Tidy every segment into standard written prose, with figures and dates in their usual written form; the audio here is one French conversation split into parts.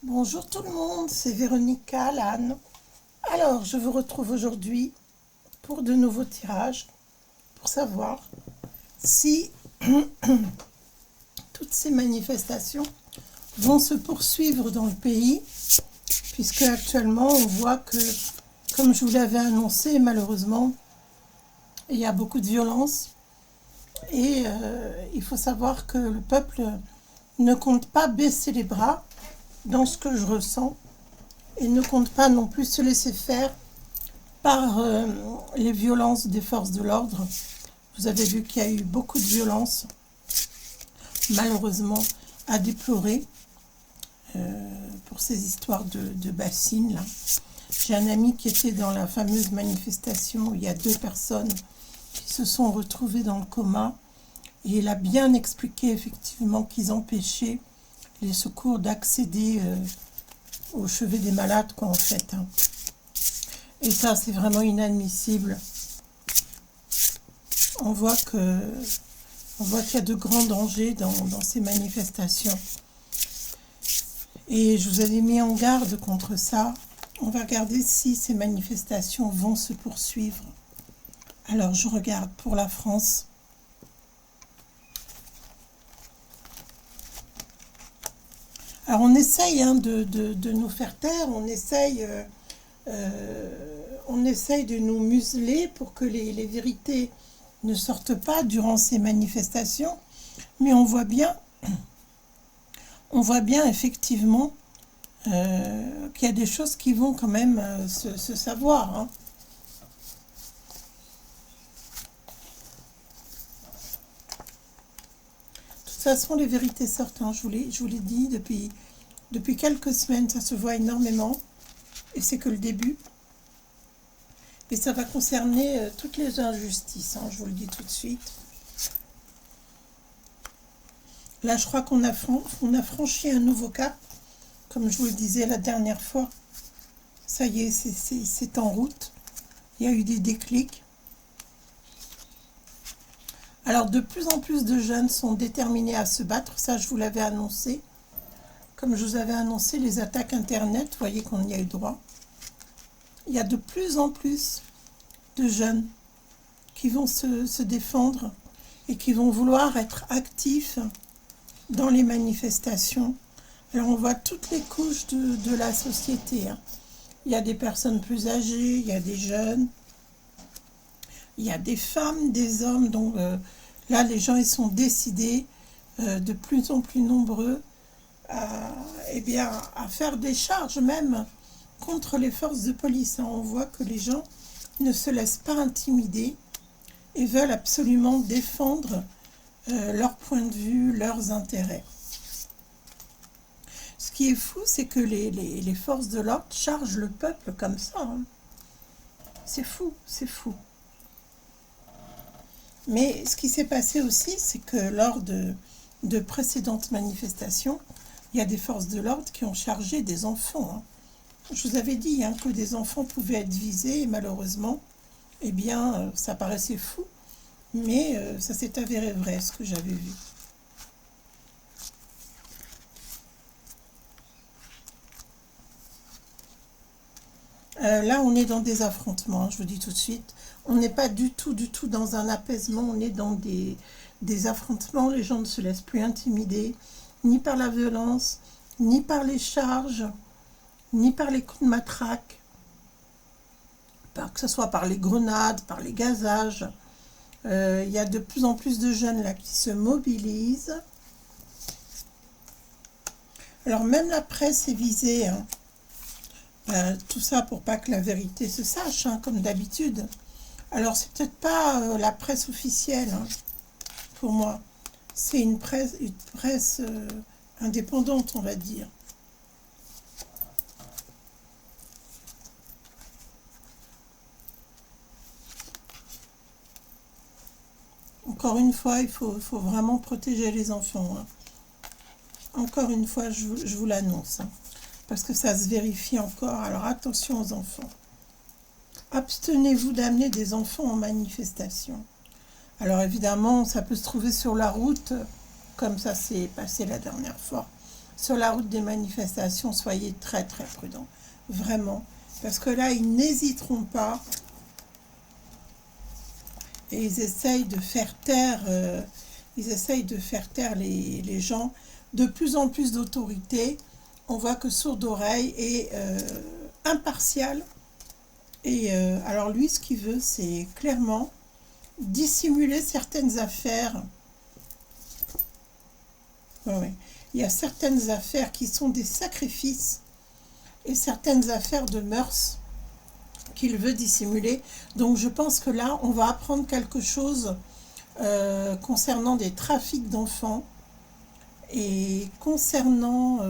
Bonjour tout le monde, c'est Véronica Allan. Alors, je vous retrouve aujourd'hui pour de nouveaux tirages, pour savoir si toutes ces manifestations vont se poursuivre dans le pays, puisque actuellement on voit que, comme je vous l'avais annoncé, malheureusement, il y a beaucoup de violence et il faut savoir que le peuple ne compte pas baisser les bras dans ce que je ressens et ne compte pas non plus se laisser faire par les violences des forces de l'ordre. Vous avez vu qu'il y a eu beaucoup de violences, malheureusement, à déplorer pour ces histoires de bassines, là. J'ai un ami qui était dans la fameuse manifestation où il y a 2 personnes qui se sont retrouvées dans le coma et il a bien expliqué effectivement qu'ils empêchaient les secours d'accéder au chevet des malades, quoi, en fait. Et ça, c'est vraiment inadmissible. On voit qu'il y a de grands dangers dans ces manifestations. Et je vous avais mis en garde contre ça. On va regarder si ces manifestations vont se poursuivre. Alors, je regarde pour la France. Alors, on essaye de nous faire taire, on essaye de nous museler pour que les vérités ne sortent pas durant ces manifestations. Mais on voit bien effectivement qu'il y a des choses qui vont quand même se savoir, hein. De toute façon, les vérités sortent, hein. Je vous l'ai dit, depuis quelques semaines, ça se voit énormément. Et c'est que le début. Et ça va concerner toutes les injustices, hein, je vous le dis tout de suite. Là, je crois qu'on a franchi un nouveau cap, comme je vous le disais la dernière fois. Ça y est, c'est en route. Il y a eu des déclics. Alors, de plus en plus de jeunes sont déterminés à se battre. Ça, je vous l'avais annoncé. Comme je vous avais annoncé les attaques Internet, vous voyez qu'on y a eu droit. Il y a de plus en plus de jeunes qui vont se défendre et qui vont vouloir être actifs dans les manifestations. Alors, on voit toutes les couches de la société, hein. Il y a des personnes plus âgées, il y a des jeunes, il y a des femmes, des hommes. Donc là, les gens, ils sont décidés de plus en plus nombreux à faire des charges même contre les forces de police, hein. On voit que les gens ne se laissent pas intimider et veulent absolument défendre leur point de vue, leurs intérêts. Ce qui est fou, c'est que les forces de l'ordre chargent le peuple comme ça, hein. C'est fou, c'est fou. Mais ce qui s'est passé aussi, c'est que lors de précédentes manifestations, il y a des forces de l'ordre qui ont chargé des enfants, hein. Je vous avais dit, hein, que des enfants pouvaient être visés et malheureusement, eh bien, ça paraissait fou, mais ça s'est avéré vrai, ce que j'avais vu. Là, on est dans des affrontements, hein, je vous dis tout de suite. On n'est pas du tout dans un apaisement, on est dans des affrontements. Les gens ne se laissent plus intimider, ni par la violence, ni par les charges, ni par les coups de matraque, que ce soit par les grenades, par les gazages. Il y a de plus en plus de jeunes là qui se mobilisent. Alors même la presse est visée, hein. Tout ça pour pas que la vérité se sache, hein, comme d'habitude. Alors c'est peut-être pas la presse officielle, hein, pour moi. C'est une presse indépendante, on va dire. Encore une fois, il faut vraiment protéger les enfants, hein. Encore une fois, je vous l'annonce, hein, parce que ça se vérifie encore. Alors attention aux enfants. Abstenez-vous d'amener des enfants en manifestation. Alors évidemment, ça peut se trouver sur la route, comme ça s'est passé la dernière fois. sur la route des manifestations, soyez très très prudents, vraiment, parce que là, ils n'hésiteront pas et ils essayent de faire taire, les gens. De plus en plus d'autorité, on voit que Sourd Oreille est impartial. Et alors lui, ce qu'il veut, c'est clairement dissimuler certaines affaires. Ouais, ouais. Il y a certaines affaires qui sont des sacrifices et certaines affaires de mœurs qu'il veut dissimuler. Donc je pense que là, on va apprendre quelque chose concernant des trafics d'enfants et concernant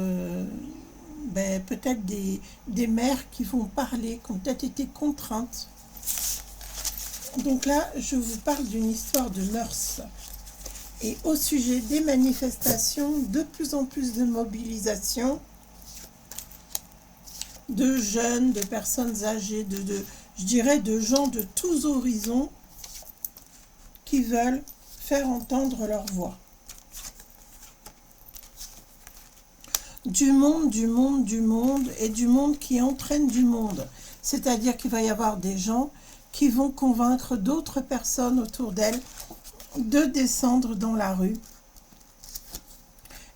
peut-être des mères qui vont parler, qui ont peut-être été contraintes. Donc là, je vous parle d'une histoire de mœurs. Et au sujet des manifestations, de plus en plus de mobilisation de jeunes, de personnes âgées, je dirais de gens de tous horizons qui veulent faire entendre leur voix. Du monde, du monde, du monde, et du monde qui entraîne du monde. C'est-à-dire qu'il va y avoir des gens qui vont convaincre d'autres personnes autour d'elles de descendre dans la rue.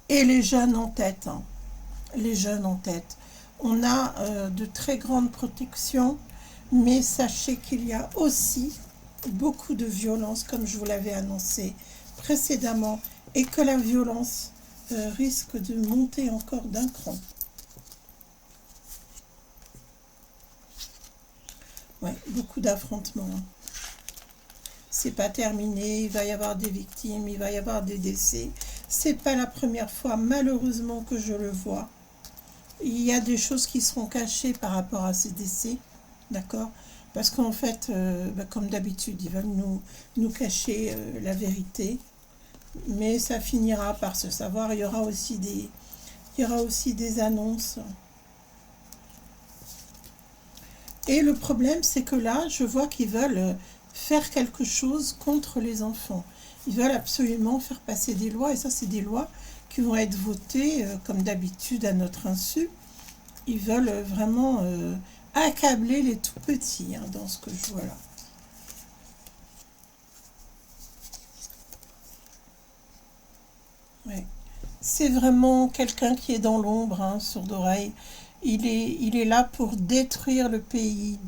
Et les jeunes en tête, hein. Les jeunes en tête. On a de très grandes protections, mais sachez qu'il y a aussi beaucoup de violence, comme je vous l'avais annoncé précédemment, et que la violence risque de monter encore d'un cran. Ouais, beaucoup d'affrontements. C'est pas terminé, il va y avoir des victimes, il va y avoir des décès. C'est pas la première fois, malheureusement, que je le vois. Il y a des choses qui seront cachées par rapport à ces décès, d'accord? Parce qu'en fait, comme d'habitude, ils veulent nous cacher la vérité. Mais ça finira par se savoir. Il y aura aussi des annonces. Et le problème, c'est que là, je vois qu'ils veulent faire quelque chose contre les enfants. Ils veulent absolument faire passer des lois. Et ça, c'est des lois qui vont être votées, comme d'habitude, à notre insu. Ils veulent vraiment accabler les tout-petits, hein, dans ce que je vois là. Ouais. C'est vraiment quelqu'un qui est dans l'ombre, hein, Sourd Oreille. Il est là pour détruire le pays,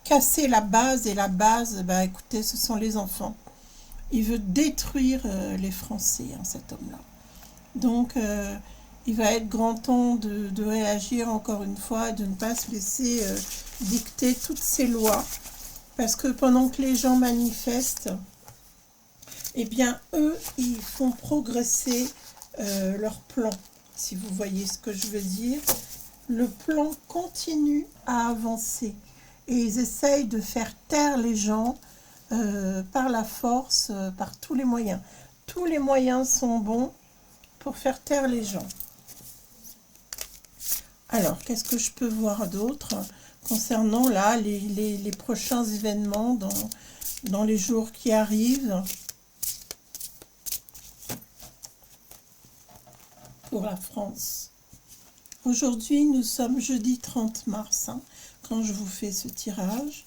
casser la base. Et la base, écoutez, ce sont les enfants. Il veut détruire les Français, hein, cet homme-là. Donc, il va être grand temps de réagir encore une fois et de ne pas se laisser dicter toutes ces lois. Parce que pendant que les gens manifestent, eh bien, eux, ils font progresser leur plan, si vous voyez ce que je veux dire. Le plan continue à avancer et ils essayent de faire taire les gens par la force, par tous les moyens. Tous les moyens sont bons pour faire taire les gens. Alors, qu'est-ce que je peux voir d'autre concernant là les prochains événements dans les jours qui arrivent pour la France? Aujourd'hui, nous sommes jeudi 30 mars, hein, quand je vous fais ce tirage.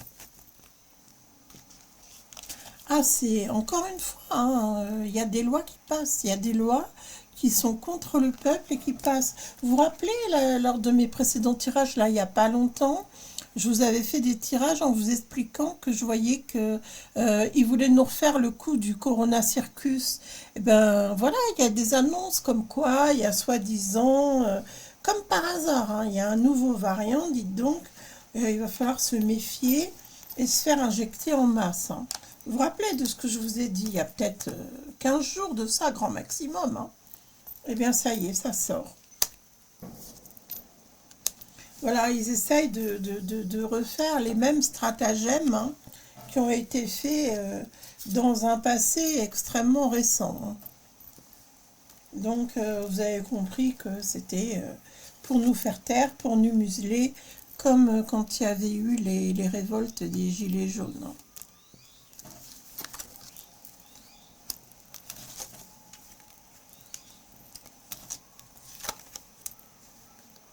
Ah, c'est encore une fois, hein, y a des lois qui passent, il y a des lois qui sont contre le peuple et qui passent. Vous vous rappelez, lors de mes précédents tirages, là, il n'y a pas longtemps, je vous avais fait des tirages en vous expliquant que je voyais que ils voulaient nous refaire le coup du Corona Circus. Et ben voilà, il y a des annonces comme quoi, il y a soi-disant, comme par hasard, hein, il y a un nouveau variant, dites donc, il va falloir se méfier et se faire injecter en masse, hein. Vous vous rappelez de ce que je vous ai dit il y a peut-être 15 jours de ça, grand maximum, hein. Eh bien, ça y est, ça sort. Voilà, ils essayent de refaire les mêmes stratagèmes, hein, qui ont été faits dans un passé extrêmement récent, hein. Donc, vous avez compris que c'était pour nous faire taire, pour nous museler, comme quand il y avait eu les révoltes des Gilets jaunes, hein.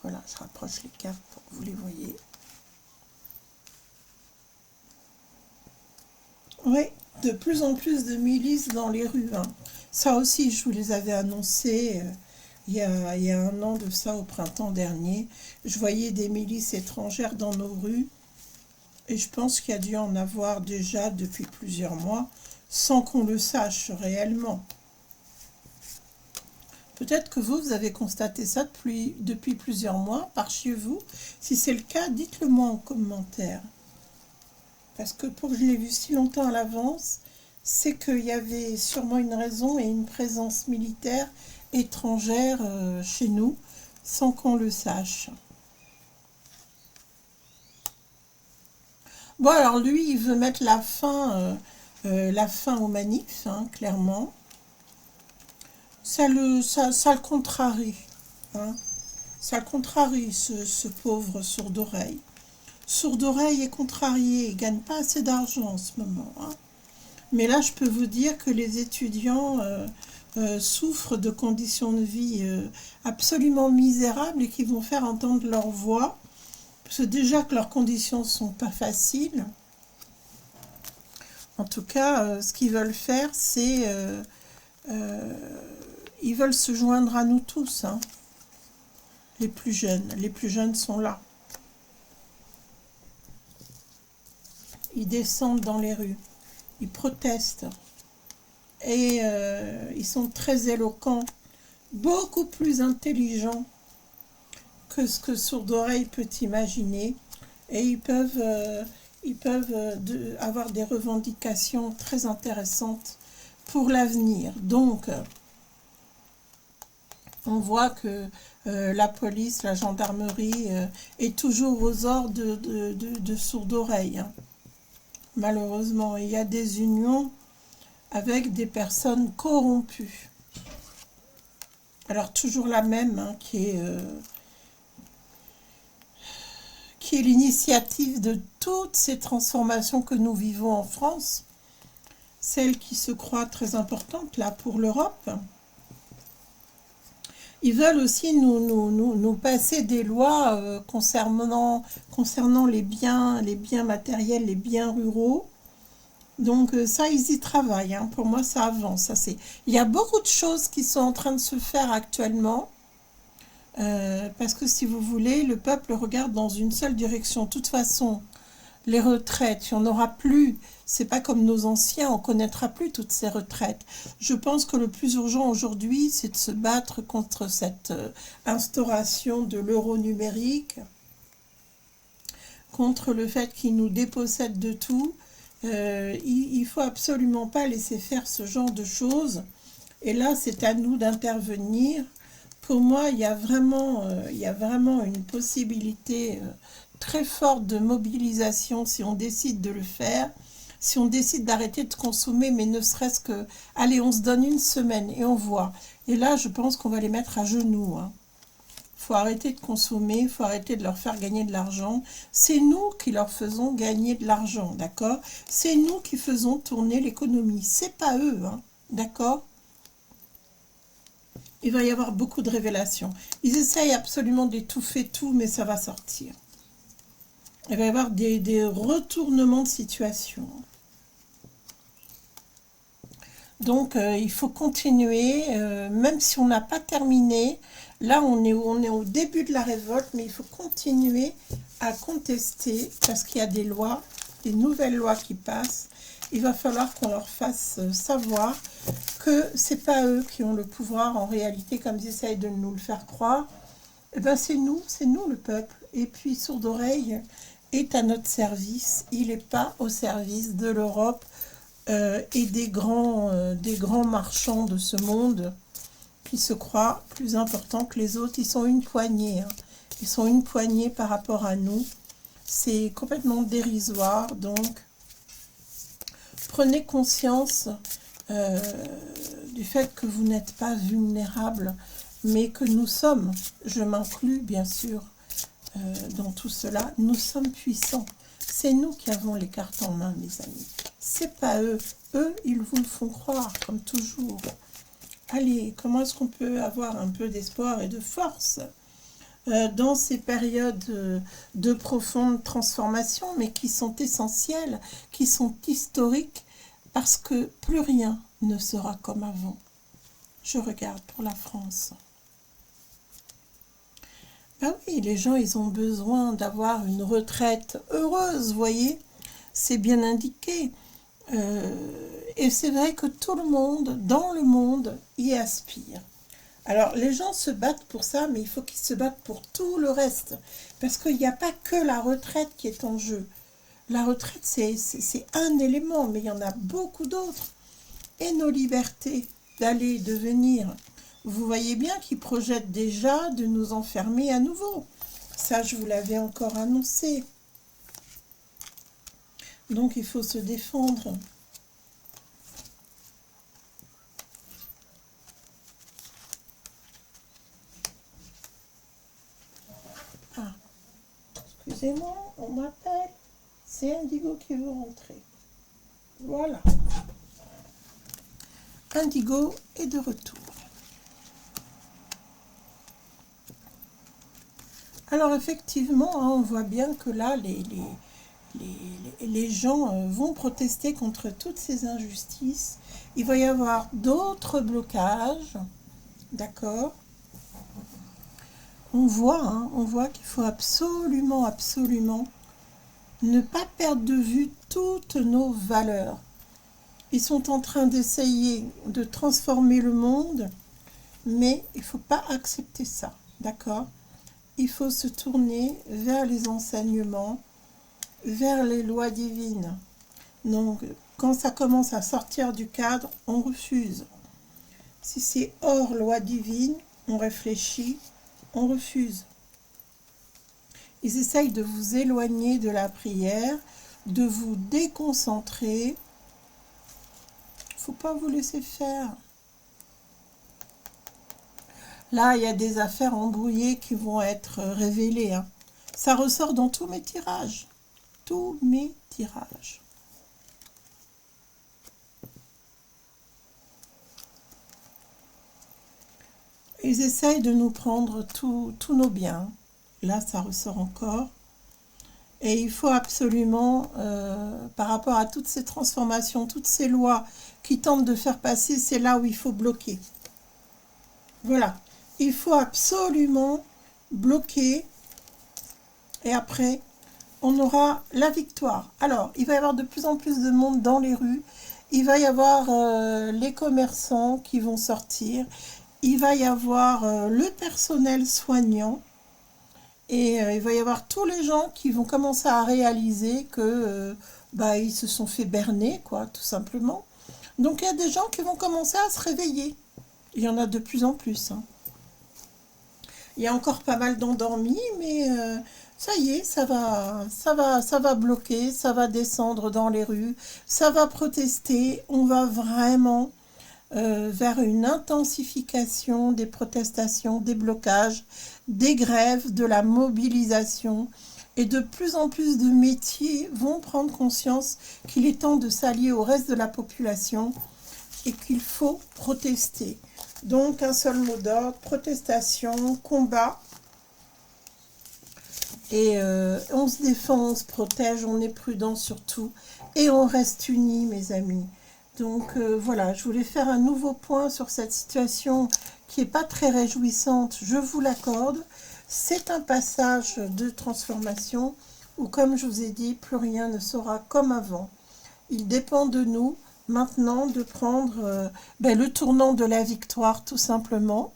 Voilà, je rapproche les cartes pour que vous les voyez. Oui, de plus en plus de milices dans les rues, hein. Ça aussi, je vous les avais annoncés il y a un an de ça, au printemps dernier. Je voyais des milices étrangères dans nos rues. Et je pense qu'il y a dû en avoir déjà depuis plusieurs mois, sans qu'on le sache réellement. Peut-être que vous avez constaté ça depuis plusieurs mois par chez vous. Si c'est le cas, dites-le moi en commentaire. Parce que pour que je l'ai vu si longtemps à l'avance, c'est qu'il y avait sûrement une raison et une présence militaire étrangère chez nous, sans qu'on le sache. Bon, alors lui, il veut mettre la fin aux manifs, hein, clairement. Ça le contrarie, hein. Ça le contrarie, ce pauvre sourd-oreille. Sourd-oreille est contrarié, il ne gagne pas assez d'argent en ce moment, hein. Mais là, je peux vous dire que les étudiants souffrent de conditions de vie absolument misérables et qui vont faire entendre leur voix. Parce que déjà que leurs conditions ne sont pas faciles. En tout cas, ce qu'ils veulent faire, c'est... ils veulent se joindre à nous tous, hein. Les plus jeunes. Les plus jeunes sont là. Ils descendent dans les rues. Ils protestent. Et ils sont très éloquents. Beaucoup plus intelligents que ce que sourd-oreille peut imaginer. Et ils peuvent avoir des revendications très intéressantes pour l'avenir. Donc, on voit que la police, la gendarmerie est toujours aux ordres de sourd-oreille, hein. Malheureusement, il y a des unions avec des personnes corrompues. Alors, toujours la même, hein, qui est l'initiative de toutes ces transformations que nous vivons en France, celle qui se croit très importante là pour l'Europe. Ils veulent aussi nous passer des lois concernant les biens matériels, les biens ruraux. Donc ça, ils y travaillent, hein. Pour moi, ça avance. Il y a beaucoup de choses qui sont en train de se faire actuellement. Parce que si vous voulez, le peuple regarde dans une seule direction. De toute façon, les retraites, il n'y en aura plus. C'est pas comme nos anciens, on connaîtra plus toutes ces retraites. Je pense que le plus urgent aujourd'hui, c'est de se battre contre cette instauration de l'euro numérique, contre le fait qu'il nous dépossède de tout. Il faut absolument pas laisser faire ce genre de choses. Et là, c'est à nous d'intervenir. Pour moi, il y a vraiment une possibilité très forte de mobilisation si on décide de le faire, si on décide d'arrêter de consommer, mais ne serait-ce que, allez, on se donne une semaine et on voit. Et là, je pense qu'on va les mettre à genoux, hein. Faut arrêter de consommer, il faut arrêter de leur faire gagner de l'argent. C'est nous qui leur faisons gagner de l'argent, d'accord? C'est nous qui faisons tourner l'économie, c'est pas eux, hein, d'accord? Il va y avoir beaucoup de révélations. Ils essayent absolument d'étouffer tout, mais ça va sortir. Il va y avoir des retournements de situation. Donc, il faut continuer, même si on n'a pas terminé. Là, on est au début de la révolte, mais il faut continuer à contester, parce qu'il y a des lois, des nouvelles lois qui passent. Il va falloir qu'on leur fasse savoir que c'est pas eux qui ont le pouvoir en réalité, comme ils essayent de nous le faire croire. Eh ben c'est nous le peuple. Et puis Sourd-oreille est à notre service. Il n'est pas au service de l'Europe et des grands marchands de ce monde qui se croient plus importants que les autres. Ils sont une poignée, hein. Ils sont une poignée par rapport à nous. C'est complètement dérisoire, donc prenez conscience du fait que vous n'êtes pas vulnérable, mais que nous sommes, je m'inclus bien sûr dans tout cela, nous sommes puissants. C'est nous qui avons les cartes en main, mes amis. C'est pas eux. Eux, ils vous le font croire, comme toujours. Allez, comment est-ce qu'on peut avoir un peu d'espoir et de force? dans ces périodes de profonde transformation, mais qui sont essentielles, qui sont historiques, parce que plus rien ne sera comme avant. Je regarde pour la France. Ben oui, les gens, ils ont besoin d'avoir une retraite heureuse, vous voyez, c'est bien indiqué. Et c'est vrai que tout le monde, dans le monde, y aspire. Alors, les gens se battent pour ça, mais il faut qu'ils se battent pour tout le reste. Parce qu'il n'y a pas que la retraite qui est en jeu. La retraite, c'est un élément, mais il y en a beaucoup d'autres. Et nos libertés d'aller, de venir. Vous voyez bien qu'ils projettent déjà de nous enfermer à nouveau. Ça, je vous l'avais encore annoncé. Donc, il faut se défendre. Ah, excusez-moi, on m'appelle. C'est Indigo qui veut rentrer. Voilà. Indigo est de retour. Alors, effectivement, hein, on voit bien que là, les gens vont protester contre toutes ces injustices. Il va y avoir d'autres blocages, d'accord? On voit qu'il faut absolument, absolument ne pas perdre de vue toutes nos valeurs. Ils sont en train d'essayer de transformer le monde, mais il ne faut pas accepter ça, d'accord? Il faut se tourner vers les enseignements, vers les lois divines. Donc, quand ça commence à sortir du cadre, on refuse. Si c'est hors loi divine, on réfléchit, on refuse. Ils essayent de vous éloigner de la prière, de vous déconcentrer. Il ne faut pas vous laisser faire. Là, il y a des affaires embrouillées qui vont être révélées, hein. Ça ressort dans tous mes tirages. Tous mes tirages. Ils essayent de nous prendre tous nos biens. Là, ça ressort encore. Et il faut absolument, par rapport à toutes ces transformations, toutes ces lois qui tentent de faire passer, c'est là où il faut bloquer. Voilà. Il faut absolument bloquer. Et après, on aura la victoire. Alors, il va y avoir de plus en plus de monde dans les rues. Il va y avoir les commerçants qui vont sortir. Il va y avoir le personnel soignant. Et il va y avoir tous les gens qui vont commencer à réaliser que ils se sont fait berner, quoi, tout simplement. Donc, il y a des gens qui vont commencer à se réveiller. Il y en a de plus en plus, hein. Il y a encore pas mal d'endormis, mais ça y est, ça va bloquer, ça va descendre dans les rues, ça va protester. On va vraiment vers une intensification des protestations, des blocages, des grèves, de la mobilisation. Et de plus en plus de métiers vont prendre conscience qu'il est temps de s'allier au reste de la population et qu'il faut protester. Donc, un seul mot d'ordre, protestation, combat. Et on se défend, on se protège, on est prudent surtout. Et on reste unis, mes amis. Donc, voilà, je voulais faire un nouveau point sur cette situation qui n'est pas très réjouissante, je vous l'accorde. C'est un passage de transformation où, comme je vous ai dit, plus rien ne sera comme avant. Il dépend de nous maintenant de prendre le tournant de la victoire, tout simplement.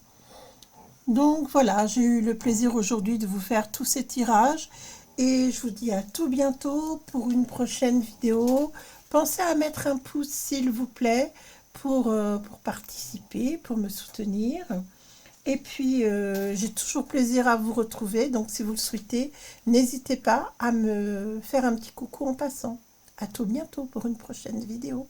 Donc voilà, j'ai eu le plaisir aujourd'hui de vous faire tous ces tirages et je vous dis à tout bientôt pour une prochaine vidéo. Pensez à mettre un pouce s'il vous plaît pour participer, pour me soutenir. Et puis j'ai toujours plaisir à vous retrouver, donc si vous le souhaitez, n'hésitez pas à me faire un petit coucou en passant. À tout bientôt pour une prochaine vidéo.